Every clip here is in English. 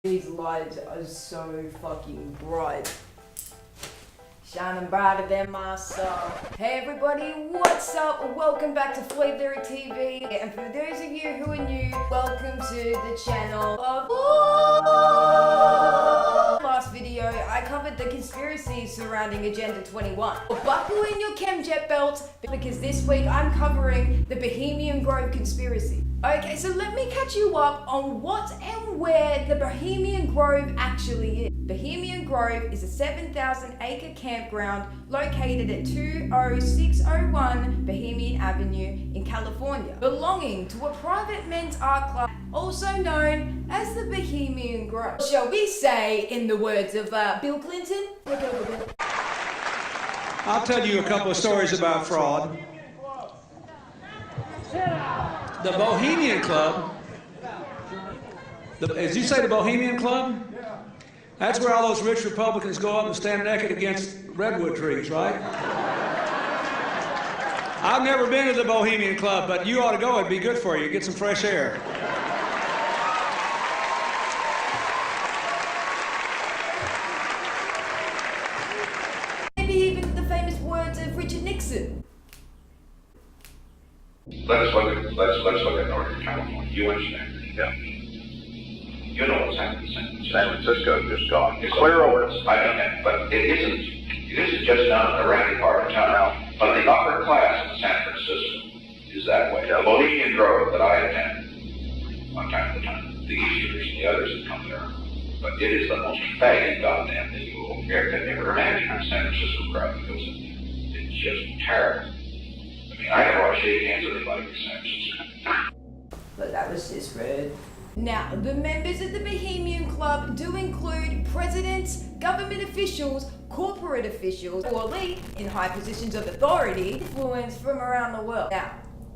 These lights are so fucking bright. Shining brighter than my soul. Hey everybody, what's up? Welcome back to Floydd Lyricc TV. And for those of you who are new, welcome to the channel of Last video, I covered the conspiracies surrounding Agenda 21. Buckle in your chemjet belt, because this week I'm covering the Bohemian Grove conspiracy. Okay, so let me catch you up on what and where the Bohemian Grove actually is. Bohemian Grove is a 7,000-acre campground located at 20601 Bohemian Avenue in California, belonging to a private men's art club, also known as the Bohemian Grove. Shall we say, in the words of Bill Clinton? I'll tell you a couple of stories about fraud. The Bohemian Club, as you say, the Bohemian Club? That's where all those rich Republicans go up and stand naked against redwood trees, right? I've never been to the Bohemian Club, but you ought to go. It'd be good for you. Get some fresh air. Maybe even the famous words of Richard Nixon. Let's look at Northern California. You understand? Yeah. You know what's happening in San Francisco. Just gone. It's clear over. I know, but it isn't just down in the rowdy part of town. But the upper class in San Francisco is that way. The Bohemian Grove that I attend one time at a time, the Easterners and the others that come there. But it is the most faggot goddamn thing you will ever imagine in San Francisco crowd that goes in. It's just terrible. I mean, I never want to shake hands with anybody in San Francisco. But that was just rude. Now, the members of the Bohemian Club do include presidents, government officials, corporate officials, or elite in high positions of authority, influence from around the world. Now,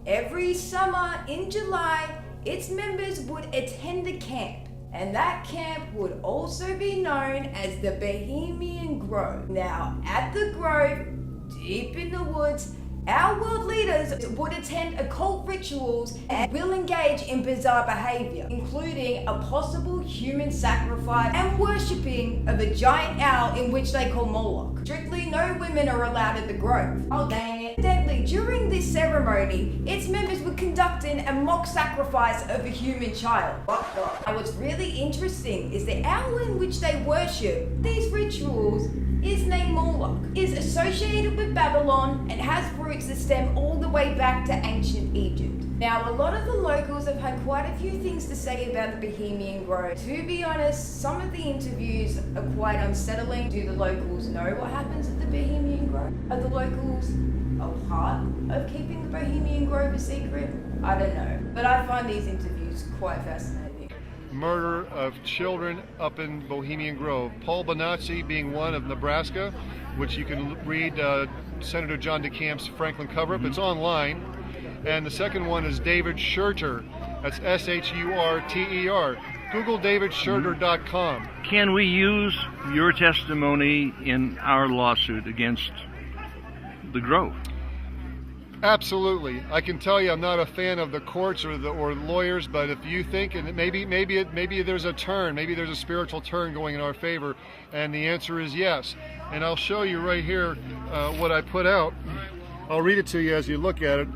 every summer in July, its members would attend a camp, and that camp would also be known as the Bohemian Grove. Now, at the Grove, deep in the woods, our world leaders would attend occult rituals and will engage in bizarre behavior, including a possible human sacrifice and worshipping of a giant owl in which they call Moloch. Strictly no women are allowed at the Grove. Oh dang it. Incidentally, during this ceremony, its members would conduct a mock sacrifice of a human child. Now what's really interesting is the owl in which they worship these rituals is named Moloch, is associated with Babylon and has roots that stem all the way back to ancient Egypt. Now, a lot of the locals have had quite a few things to say about the Bohemian Grove. To be honest, some of the interviews are quite unsettling. Do the locals know what happens at the Bohemian Grove? Are the locals a part of keeping the Bohemian Grove a secret? I don't know, but I find these interviews quite fascinating. Murder of children up in Bohemian Grove. Paul Bonacci being one of Nebraska, which you can read Senator John DeCamp's Franklin cover-up. It's online. And the second one is David Shurter. That's S-H-U-R-T-E-R. Google davidshurter.com. Can we use your testimony in our lawsuit against the Grove? Absolutely. I can tell you I'm not a fan of the courts or lawyers, but if you think, and maybe there's a turn, maybe there's a spiritual turn going in our favor, and the answer is yes. And I'll show you right here what I put out. I'll read it to you as you look at it.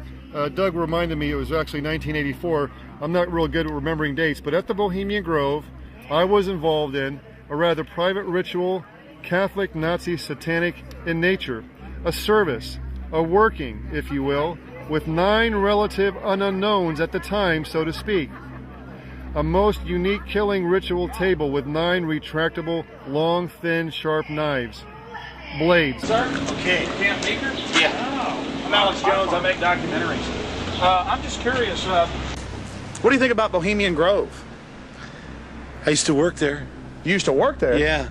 Doug reminded me it was actually 1984. I'm not real good at remembering dates, but at the Bohemian Grove, I was involved in a rather private ritual, Catholic, Nazi, satanic in nature, a service, a working, if you will, with 9 relative unknowns at the time, so to speak. A most unique killing ritual table with 9 retractable, long, thin, sharp knives. Blades. Sir? Okay. Camp Meeker? Yeah. Oh. I'm Alex Jones. I make documentaries. I'm just curious. What do you think about Bohemian Grove? I used to work there. You used to work there? Yeah.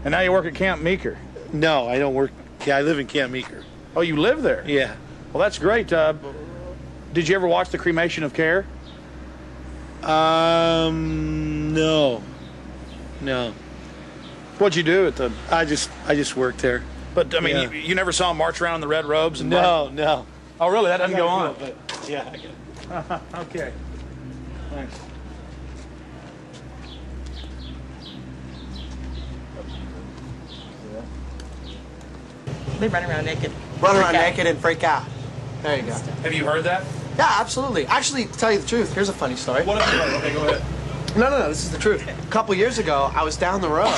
And now you work at Camp Meeker? No, I don't work. Yeah, I live in Camp Meeker. Oh, you live there? Yeah. Well, that's great. Did you ever watch the cremation of care? No. What'd you do at the? I just worked there. But I mean, Yeah. you never saw them march around in the red robes and No. Oh, really? That doesn't go on. But yeah, I get it. Okay. Thanks. They run around naked. Run around naked and freak out. There you go. Have you heard that? Yeah, absolutely. Actually, to tell you the truth, here's a funny story. What have you heard? Okay, go ahead. No, this is the truth. A couple years ago, I was down the road,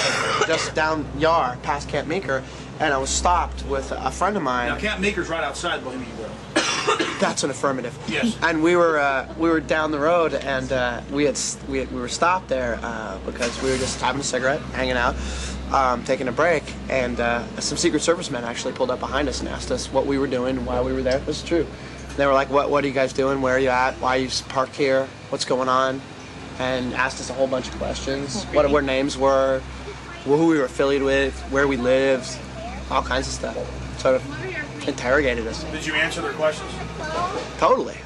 just down Yar, past Camp Meeker, and I was stopped with a friend of mine. Now, Camp Meeker's right outside Bohemian Grove. That's an affirmative. Yes. And we were down the road, and we were stopped there because we were just having a cigarette, hanging out, taking a break, and some Secret Service men actually pulled up behind us and asked us what we were doing, why we were there. This is true. They were like, "What are you guys doing? Where are you at? Why are you parked here? What's going on?" And asked us a whole bunch of questions. What our names were, who we were affiliated with, where we lived, all kinds of stuff. Sort of interrogated us. Did you answer their questions? Totally.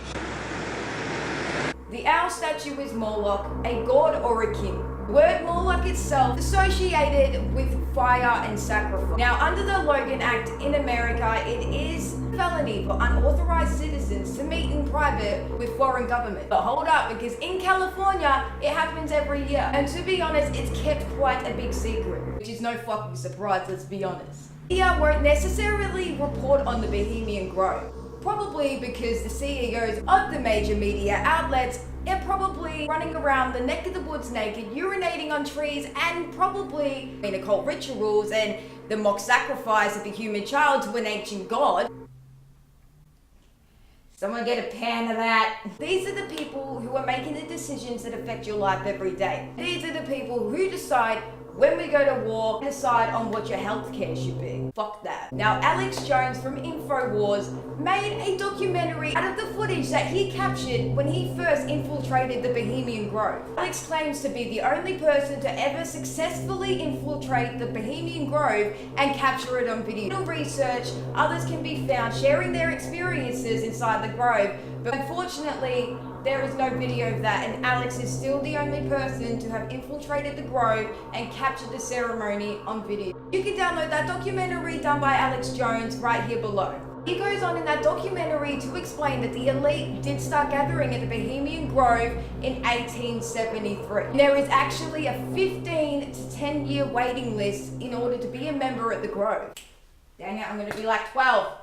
The owl statue is Moloch, a god or a king. The word Moloch itself is associated with fire and sacrifice. Now, under the Logan Act in America, it is felony for unauthorized citizens to meet in private with foreign government. But hold up, because in California, it happens every year. And to be honest, it's kept quite a big secret, which is no fucking surprise, let's be honest. Media won't necessarily report on the Bohemian Grove. Probably because the CEOs of the major media outlets are probably running around the neck of the woods naked, urinating on trees, and probably in occult rituals and the mock sacrifice of a human child to an ancient god. Someone get a pan of that. These are the people who are making the decisions that affect your life every day. These are the people who decide when we go to war, decide on what your healthcare should be. Fuck that. Now, Alex Jones from InfoWars made a documentary out of the footage that he captured when he first infiltrated the Bohemian Grove. Alex claims to be the only person to ever successfully infiltrate the Bohemian Grove and capture it on video. In research, others can be found sharing their experiences inside the grove, but unfortunately, there is no video of that, and Alex is still the only person to have infiltrated the grove and captured the ceremony on video. You can download that documentary done by Alex Jones right here below. He goes on in that documentary to explain that the elite did start gathering at the Bohemian Grove in 1873. There is actually a 15 to 10 year waiting list in order to be a member at the Grove. Dang it, I'm gonna be like 12.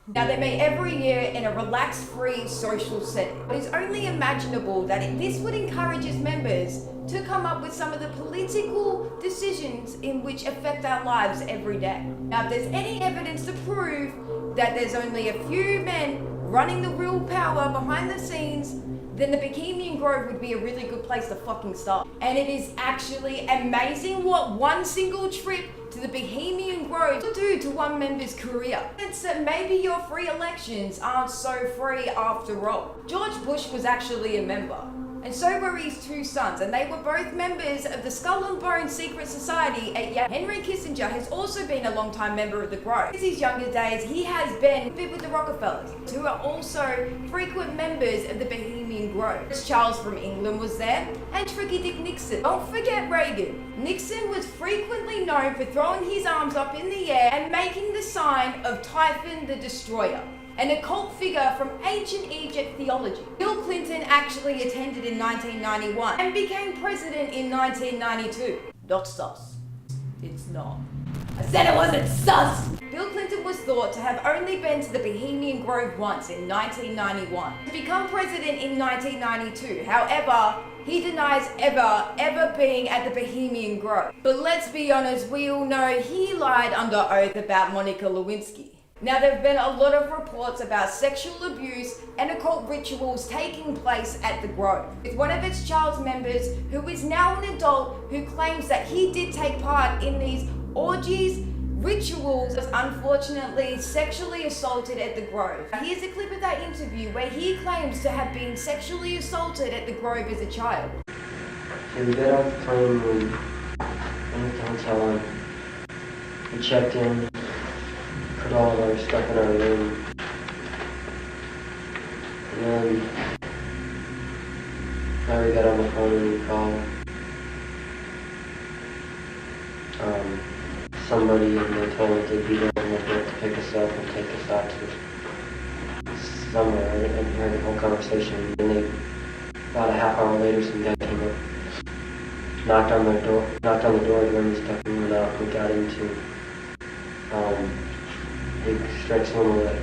Now, they meet every year in a relaxed-free social setting. It is only imaginable that this would encourage its members to come up with some of the political decisions in which affect our lives every day. Now, if there's any evidence to prove that there's only a few men running the real power behind the scenes, then the Bohemian Grove would be a really good place to fucking start. And it is actually amazing what one single trip to the Bohemian Grove will do to one member's career. It's that maybe your free elections aren't so free after all. George Bush was actually a member, and so were his two sons, and they were both members of the Skull and Bones Secret Society at Yale. Henry Kissinger has also been a long-time member of the Grove. In his younger days, he has been with the Rockefellers, who are also frequent members of the Bohemian Grove. Charles from England was there, and Tricky Dick Nixon. Don't forget Reagan. Nixon was frequently known for throwing his arms up in the air and making the sign of Typhon the Destroyer, an occult figure from ancient Egypt theology. Bill Clinton actually attended in 1991 and became president in 1992. Not sus. It's not. I said it wasn't sus! Bill Clinton was thought to have only been to the Bohemian Grove once in 1991. To become president in 1992, however, he denies ever being at the Bohemian Grove. But let's be honest, we all know he lied under oath about Monica Lewinsky. Now, there have been a lot of reports about sexual abuse and occult rituals taking place at the Grove, with one of its child's members, who is now an adult, who claims that he did take part in these orgies, rituals, was unfortunately sexually assaulted at the Grove. Here's a clip of that interview where he claims to have been sexually assaulted at the Grove as a child. Okay, we got off the plane, we went to the hotel room, we checked in, put all of our stuff in our room, and then Larry got on the phone and we called somebody, and they told us they'd be there and they'd get to pick us up and take us out to somewhere. I didn't hear the whole conversation. And they, about a half hour later, some guy came up, knocked on the door, the room and stuff, and went out. We got into he strikes one that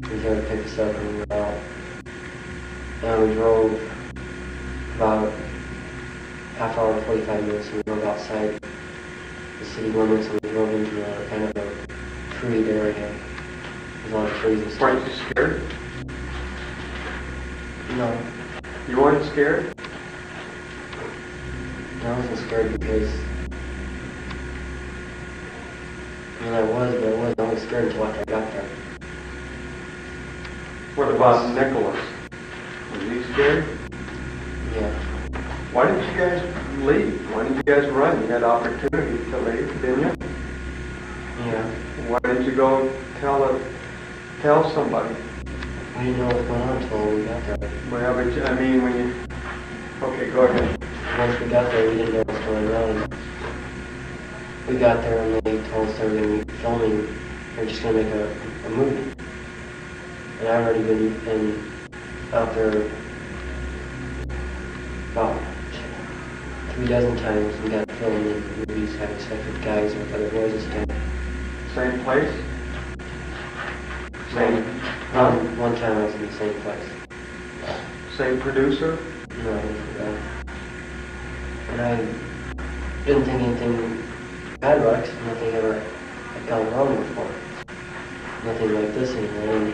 he's there to pick us up and we were out. And we drove about half hour, 45 minutes, and we drove outside the city limits, and we drove into a kind of a treed area. There's a lot of trees and stuff. Weren't you scared? No. You weren't scared? No, I wasn't scared because I wasn't only scared until after I got there. What about Nicholas? Was he scared? Yeah. Why didn't you guys leave? Why didn't you guys run? You had opportunity to leave, didn't you? Yeah. Why didn't you go tell somebody? We didn't know what was going on until we got there. Well, but I mean, when you... Okay, go ahead. Once we got there, we didn't know what was going on. We got there and they told us they were going to be filming. They're just going to make a movie. And I've already been out there about 3 dozen times and got filmed in movies, having sex with guys and with other boys and stuff. Same place? Same? One time I was in the same place. Same producer? No, and I didn't think anything bad about it because nothing ever had gone wrong before. Nothing like this anymore.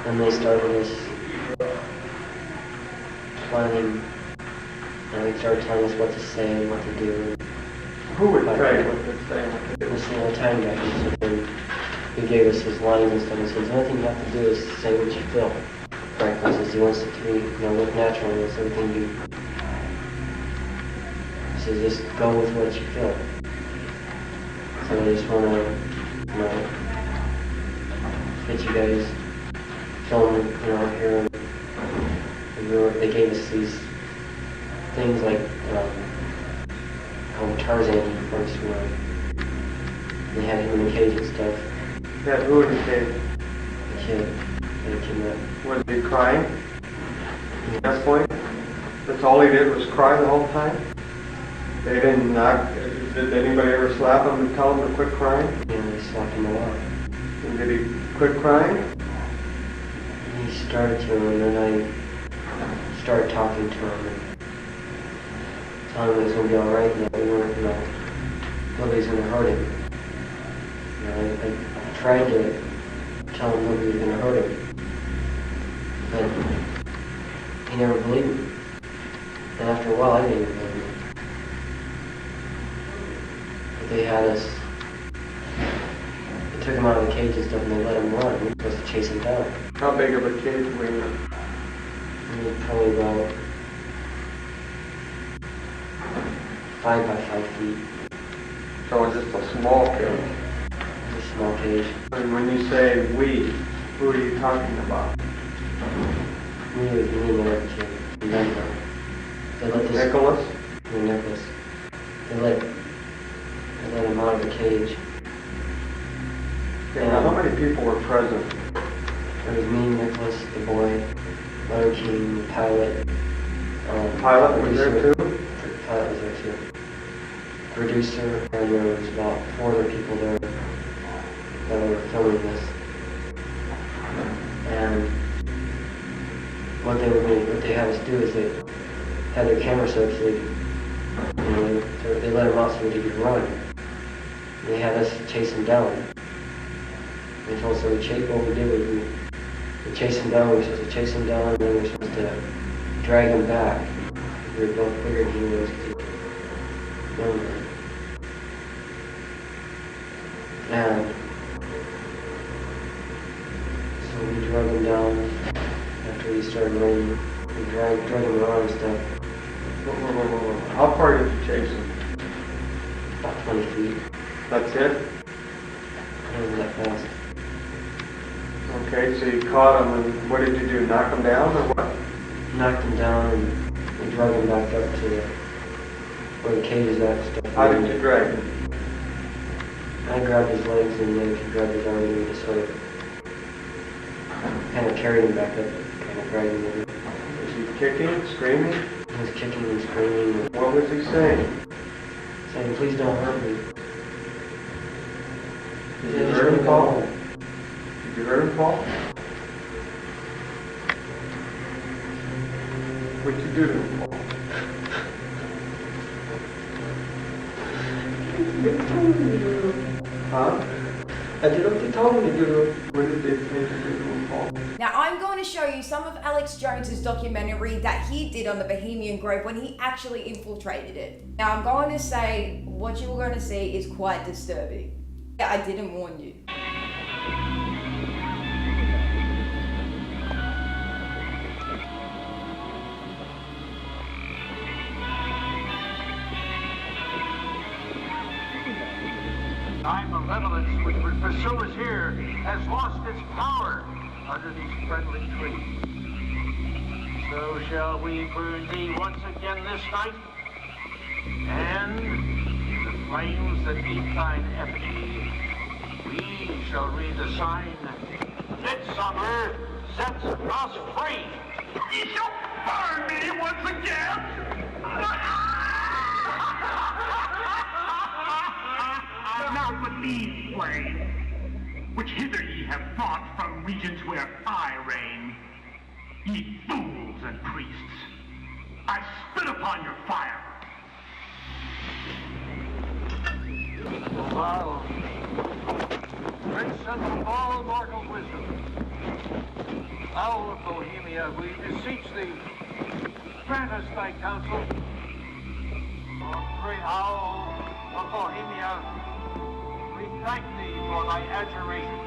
And they started us planning, and they started telling us what to say and what to do. Who would tell you what to say and what to do? This little time guy, he gave us his lines and stuff. He says, the only thing you have to do is say what you feel. Frankly, he says he wants it to be, look natural and it's everything you. He says, just go with what you feel. So I just want to, get you guys filming, here. And they gave us these things like, called Tarzan first, they had him in the cage and stuff. Had who in the cage? The kid. That came up. Was he crying? At that point? That's all he did was cry the whole time? They didn't knock, did anybody ever slap him and tell him to quit crying? Yeah, they slapped him a lot. And did he quit crying? He started to, and then I started talking to him and telling him it was going to be alright and that we weren't, nobody's going to hurt him. I tried to tell him nobody was going to hurt him, but he never believed me. And after a while, I didn't even believe him. But they had us, they took him out of the cage and stuff and they let him run. We were supposed to chase him down. How big of a cage were you in? We were probably about 5 by 5 feet. So it was just a small cage? A small cage. And when you say we, who are you talking about? Me and Lyricc from Denver. They let this... Nicholas? Yeah, Nicholas. They let him out of the cage. Okay, now how many people were present? It was me, Nicholas, the boy, Lyricc, the pilot. Pilot was there too? Pilot was there too. Producer, and there was about 4 other people there that were filming this. And what they had us do is they had their camera set up so they let him out so that he could run. And they had us chase him down. And they told us what we did was we chased him down, we were supposed to chase him down, and then we were supposed to drag him back. We were both bigger than he was. And so we drug him down after he started running. We drug him around and stuff. Whoa. How far did you chase him? About 20 feet. That's it? It wasn't that fast. Okay, so you caught him, and what did you do? Knock him down, or what? Knocked him down, and we drug him back up to where the cage is at and stuff. How did you drag him? I grabbed his legs, and then he grabbed his arm, and we just sort of kind of carried him back up, kind of dragged him in. Was he kicking, screaming? He was kicking and screaming. And what was he saying? saying, please don't hurt me. Did you hear him fall? Did you hear him fall? What'd you do to him, Paul? They told me to do. Huh? I did what they told me to do. What did they say to do to him, Paul? Now I'm going to show you some of Alex Jones's documentary that he did on the Bohemian Grove when he actually infiltrated it. Now I'm going to say what you were going to see is quite disturbing. I didn't warn you. Time malevolence which would pursue us here has lost its power under these friendly trees. So shall we burn thee once again this night, and in the flames that eat thine effigy, we shall read the sign, Midsummer sets us free. Ye shall burn me once again. Now believe, Floydd, which hither ye have brought from regions where I reign. Ye fools and priests, I spit upon your fire. Thou, prince of all mortal wisdom, owl of Bohemia, we beseech thee, grant us thy counsel. O great owl of Bohemia, we thank thee for thy adjuration.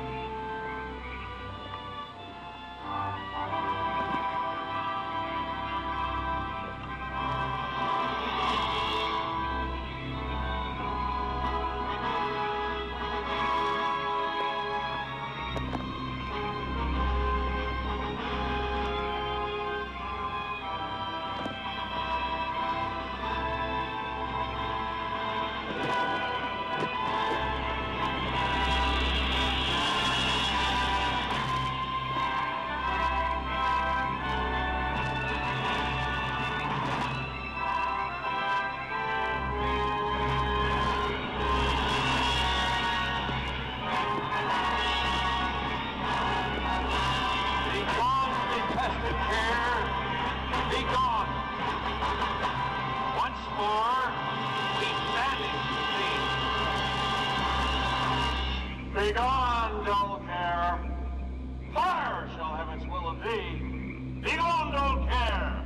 Begone, dull care. Fire shall have its will of thee. Begone, dull care.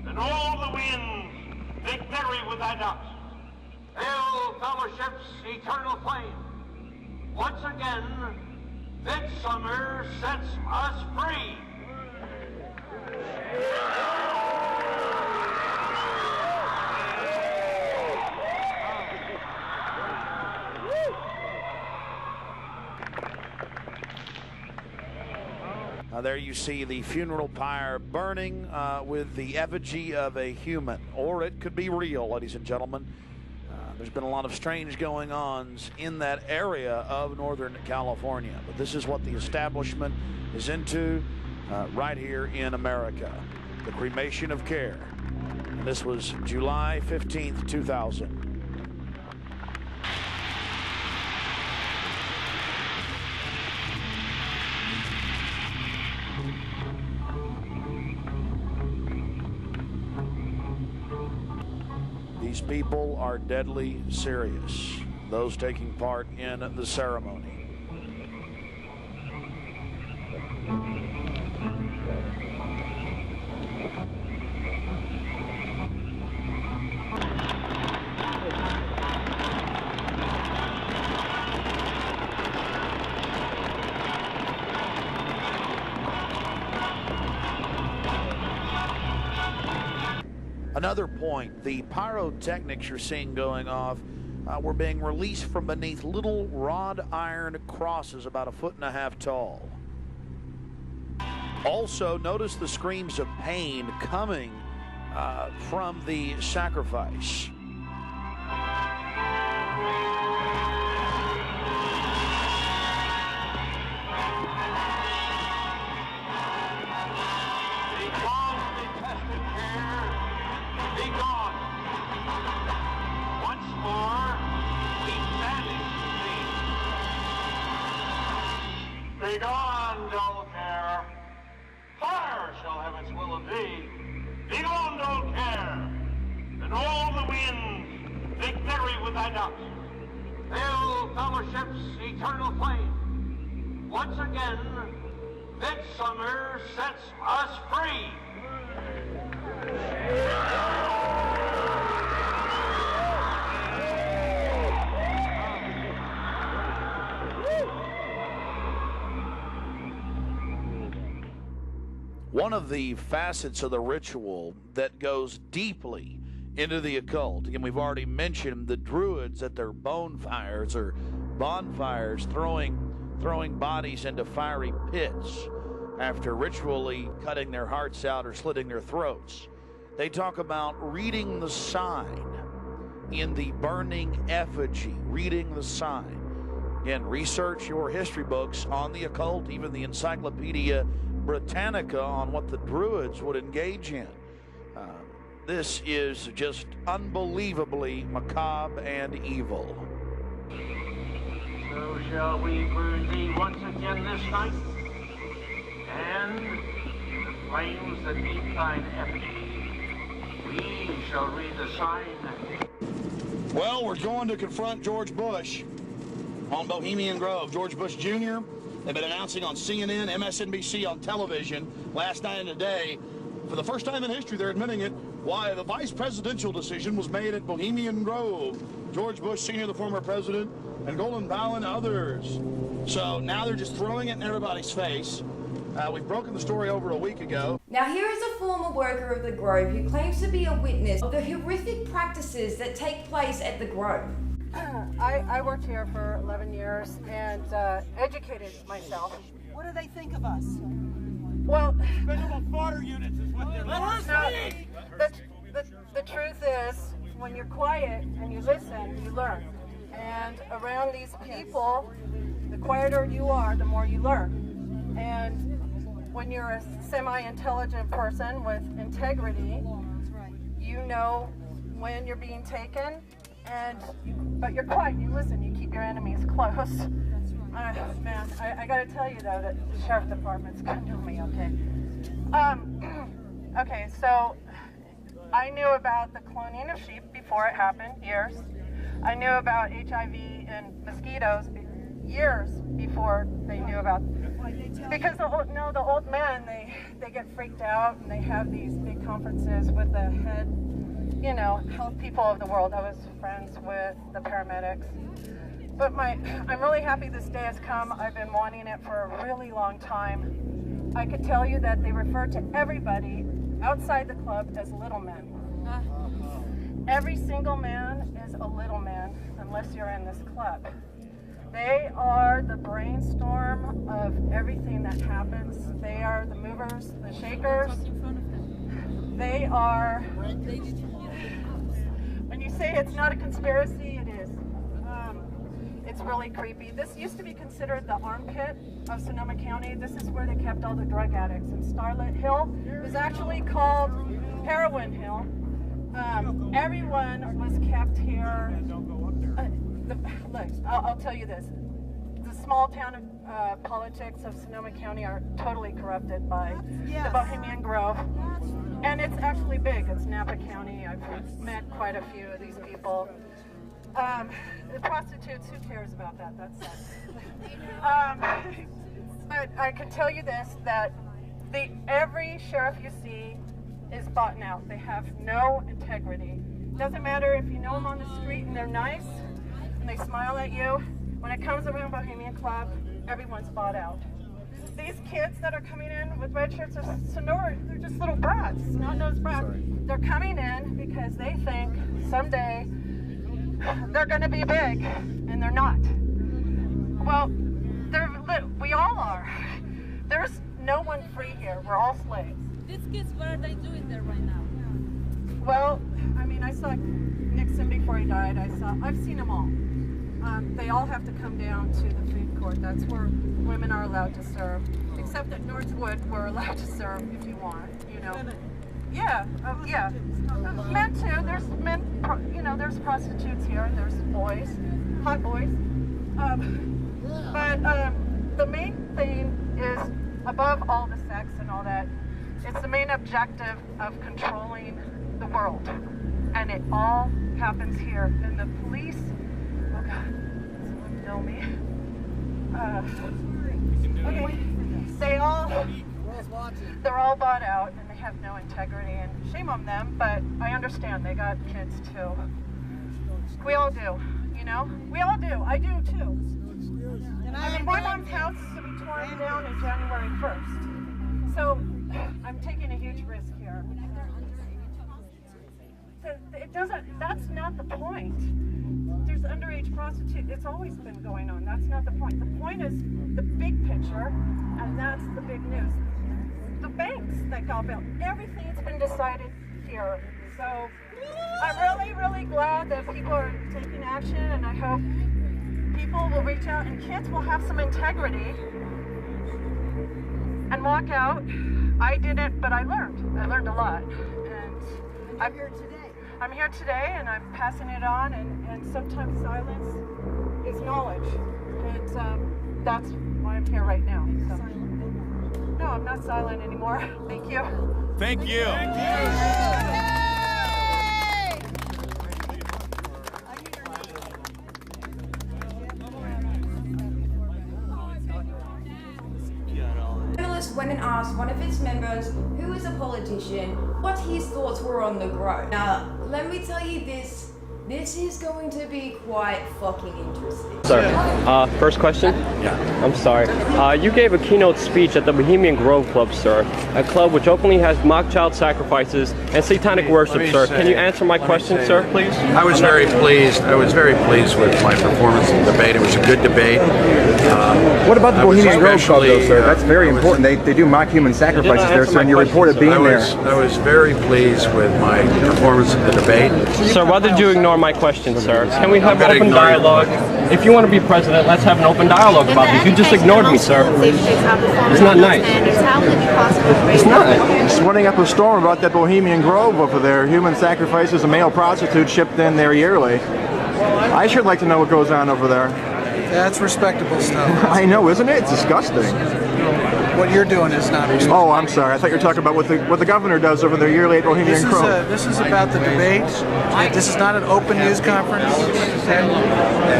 And all the winds, make merry with thy dust. Hail, fellowship's eternal flame. Once again, midsummer sets us free. There you see the funeral pyre burning with the effigy of a human, or it could be real, ladies and gentlemen. There's been a lot of strange going-ons in that area of Northern California, but this is what the establishment is into right here in America, the cremation of care. And this was July 15th, 2000. These people are deadly serious, those taking part in the ceremony. Another point, the pyrotechnics you're seeing going off were being released from beneath little wrought iron crosses about 1.5 feet tall. Also, notice the screams of pain coming from the sacrifice. dull care. Fire shall have its will of thee. Begone, dull care, and all the winds, they carry with thy dust. Hail fellowship's eternal flame. Once again, midsummer sets us free. One of the facets of the ritual that goes deeply into the occult, and we've already mentioned the Druids at their bonfires or bonfires throwing bodies into fiery pits after ritually cutting their hearts out or slitting their throats. They talk about reading the sign in the burning effigy, reading the sign. Again, research your history books on the occult, even the Encyclopedia Britannica on what the Druids would engage in. This is just unbelievably macabre and evil. So shall we burn thee once again this night, and the flames that meet thine effigy, we shall read the sign. Well, we're going to confront George Bush on Bohemian Grove. George Bush Jr., they've been announcing on CNN, MSNBC, on television last night and today. For the first time in history, they're admitting it, why the vice presidential decision was made at Bohemian Grove. George Bush Sr., the former president, and Colin Powell and others. So now they're just throwing it in everybody's face. We've broken the story over a week ago. Now here is a former worker of the Grove who claims to be a witness of the horrific practices that take place at the Grove. I worked here for 11 years and educated myself. What do they think of us? Well, Expendable fodder units is what they're like. The truth is, when you're quiet and you listen, you learn. And around these people, the quieter you are, the more you learn. And when you're a semi-intelligent person with integrity, you know when you're being taken, but you're quiet, you listen, you keep your enemies close. Man, I gotta tell you though that the sheriff department's gonna do me, okay? Okay, so I knew about the cloning of sheep before it happened, years. I knew about HIV and mosquitoes years before they knew about, because the old men, they get freaked out and they have these big conferences with the head, health people of the world. I was friends with the paramedics. But I'm really happy this day has come. I've been wanting it for a really long time. I could tell you that they refer to everybody outside the club as little men. Every single man is a little man unless you're in this club. They are the brainstorm of everything that happens. They are the movers, the shakers. They are, when you say it's not a conspiracy, it is. It's really creepy. This used to be considered the armpit of Sonoma County. This is where they kept all the drug addicts. And Starlit Hill was actually called Heroin Hill. Everyone was kept here. Look, I'll tell you this. The small town politics of Sonoma County are totally corrupted by the Bohemian Grove. And it's actually big. It's Napa County. I've met quite a few of these people. The prostitutes, who cares about that? That's sad. But I can tell you this, that every sheriff you see is bought out. They have no integrity. Doesn't matter if you know them on the street and they're nice and they smile at you. When it comes around Bohemian Club, everyone's bought out. These kids that are coming in with red shirts are Sonora, they're just little brats, snot-nosed brats. They're coming in because they think someday they're going to be big, and they're not. Well, we all are. There's no one free here. We're all slaves. These kids, what are they doing there right now? Well, I mean, I saw Nixon before he died. I've seen them all. They all have to come down to the food court. That's where women are allowed to serve. Except at Northwood, we're allowed to serve if you want, Women. Yeah, yeah. Men too. There's men, there's prostitutes here, and there's boys, hot boys. But the main thing is above all the sex and all that. It's the main objective of controlling the world. And it all happens here. And the police, oh God, someone know me. Okay, they're all bought out and they have no integrity, and shame on them, but I understand they got kids too. We all do, you know? We all do. I do too. I mean, my mom's house is to be torn down on January 1st. So I'm taking a huge risk here. It doesn't, that's not the point. There's underage prostitute, it's always been going on. That's not the point. The point is the big picture, and that's the big news. The banks that got built, everything's been decided here. So I'm really, really glad that people are taking action, and I hope people will reach out and kids will have some integrity and walk out. I didn't, but I learned. I learned a lot. And I'm here today. I'm here today, and I'm passing it on, and sometimes silence is knowledge. And that's why I'm here right now. So. No, I'm not silent anymore. Thank you. Thank you. Thank you. Went and asked one of its members, who is a politician, what his thoughts were on the growth. Now, let me tell you this is going to be quite fucking interesting. Sir, first question? Yeah. I'm sorry. You gave a keynote speech at the Bohemian Grove Club, sir. A club which openly has mock child sacrifices and satanic worship, sir. Can you answer my question, sir, please? I was very pleased. I was very pleased with my performance in the debate. It was a good debate. What about the Bohemian Grove Club, though, sir? That's very important. They do mock human sacrifices there, sir, and you reported being there. I was very pleased with my performance in the debate. Sir, why did you ignore my question, sir? Can we have open dialogue? If you want to be president, let's have an open dialogue about this. You just ignored me, sir. It's not nice. It's not. It's running up a storm about that Bohemian Grove over there. Human sacrifices, a male prostitute shipped in there yearly. I should like to know what goes on over there. That's respectable stuff. I know, isn't it? It's disgusting. What you're doing is not respectable. Oh, I'm sorry. I thought you were talking about what the governor does over there yearly at Bohemian Grove. This is about the debate. This is not an open news conference.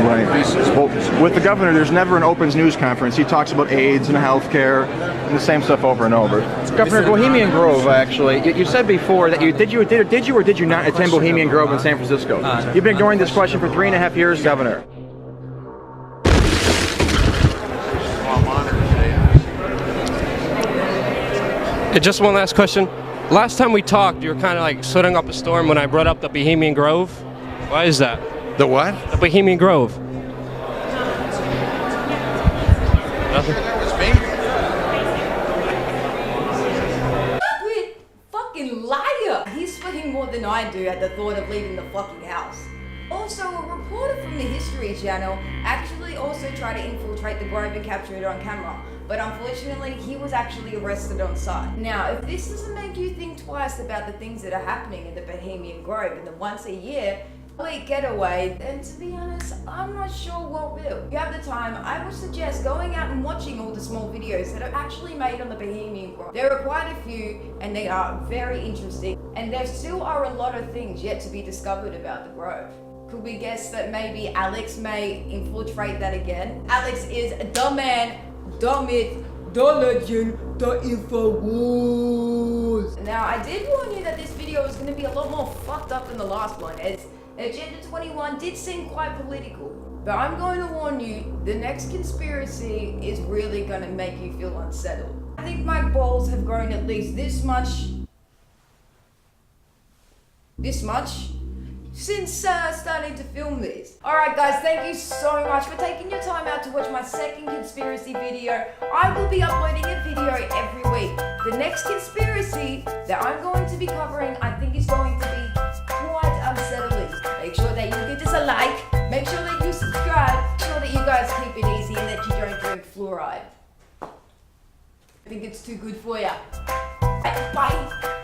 Right. Well, with the governor, there's never an open news conference. He talks about AIDS and healthcare and the same stuff over and over. Governor, Bohemian Grove, actually, you said before that did you or did you not attend Bohemian Grove in San Francisco? You've been ignoring this question for 3.5 years, Governor. Just one last question. Last time we talked, you were kind of like setting up a storm when I brought up the Bohemian Grove. Why is that? The what? The Bohemian Grove. Nothing? Fucking liar! He's sweating more than I do at the thought of leaving the fucking house. Also, a reporter from the History Channel actually also tried to infiltrate the Grove and capture it on camera. But unfortunately, he was actually arrested on site. Now, if this doesn't make you think twice about the things that are happening in the Bohemian Grove and the once a year complete getaway, then to be honest, I'm not sure what will. If you have the time, I would suggest going out and watching all the small videos that are actually made on the Bohemian Grove. There are quite a few, and they are very interesting. And there still are a lot of things yet to be discovered about the Grove. Could we guess that maybe Alex may infiltrate that again? Alex is the man, the myth, the legend, the InfoWars. Now, I did warn you that this video is going to be a lot more fucked up than the last one, as Agenda 21 did seem quite political. But I'm going to warn you, the next conspiracy is really going to make you feel unsettled. I think my balls have grown at least this much since starting to film this. Alright guys, thank you so much for taking your time out to watch my second conspiracy video. I will be uploading a video every week. The next conspiracy that I'm going to be covering, I think is going to be quite unsettling. Make sure that you give this a like, make sure that you subscribe, make sure that you guys keep it easy and that you don't drink fluoride. I think it's too good for ya. Bye.